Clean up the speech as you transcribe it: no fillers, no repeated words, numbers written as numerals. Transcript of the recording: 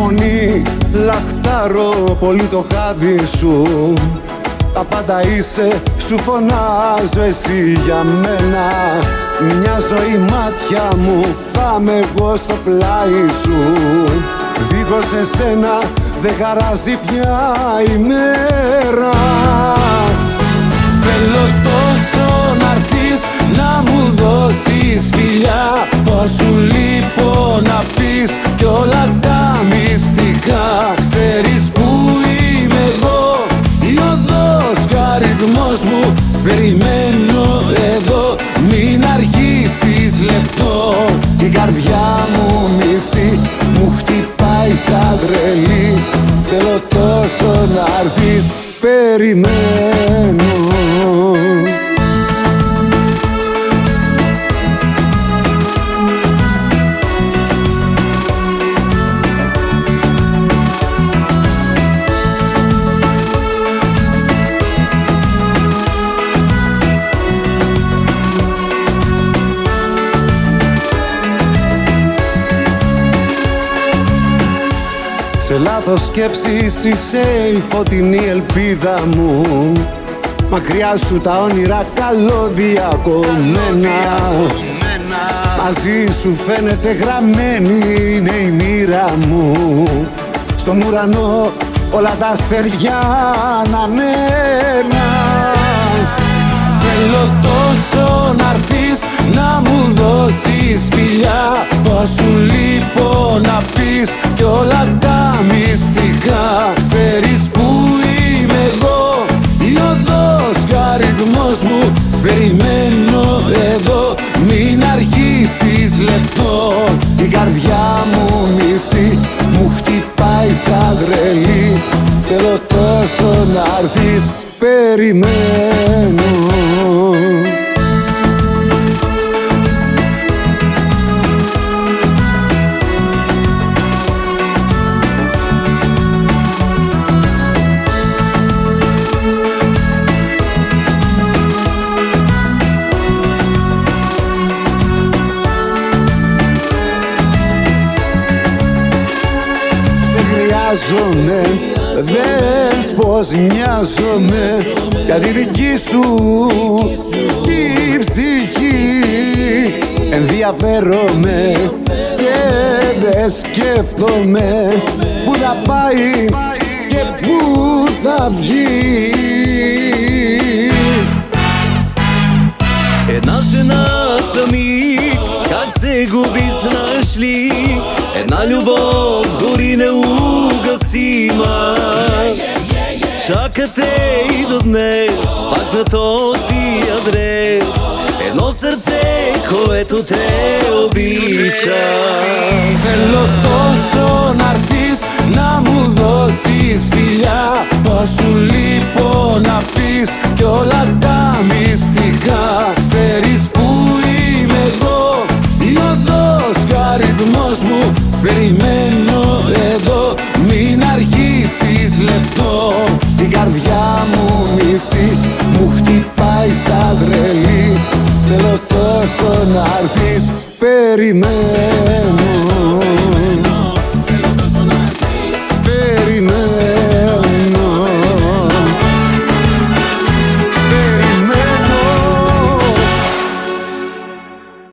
μονή, λαχτάρω πολύ το χάδι σου. Τα πάντα είσαι, σου φωνάζω εσύ για μένα. Μια ζωή μάτια μου, θα είμαι εγώ στο πλάι σου. Δίχως εσένα δεν χαράζει πια η μέρα. Θέλω τόσο να'ρθείς να μου δώσεις φιλιά, πως σου λείπω να πεις κι όλα τα μυστικά. Ξέρεις που είμαι εγώ, η οδός κι ο αριθμός μου. Περιμένω εδώ, μην αργήσεις λεπτό. Η καρδιά μου μισή μου χτυπάει σαν τρελή. Θέλω τόσο να'ρθείς, περιμένω. Σε λάθος σκέψεις είσαι η φωτεινή ελπίδα μου. Μακριά σου τα όνειρα καλώδια κομμένα. Μαζί σου φαίνεται γραμμένη είναι η μοίρα μου. Στον ουρανό όλα τα αστέρια αναμένα. Θέλω τόσο να'ρθείς να μου δώσεις φιλιά, πως σου λείπω να πεις κι όλα τα μυστικά. Ξέρεις που είμαι εγώ, η οδός κι ο αριθμός μου. Περιμένω εδώ, μην αργήσεις λεπτό. Η καρδιά μου μισή μου χτυπάει σαν τρελή. Θέλω τόσο να'ρθείς, περιμένω. Δες πως νοιάζομαι για τη δική σου τη ψυχή. Ενδιαφέρομαι και δεν σκέφτομαι που θα πάει και που θα βγει. Една жена самик, как се губи знаеш ли? Една любов дори неугасима. Чакате и до днес, пак на този адрес. Едно сърце, което те обича. Θέλω τόσο να'ρθείς να μου δώσεις φιλιά, πως σου λείπω να πεις κι όλα τα μυστικά. Ξέρεις που είμαι εγώ, η οδός κι ο αριθμός μου. Περιμένω εδώ, μην αργήσεις λεπτό. Η καρδιά μου μισή μου χτυπάει σαν τρελή. Θέλω τόσο να'ρθείς, περιμένω.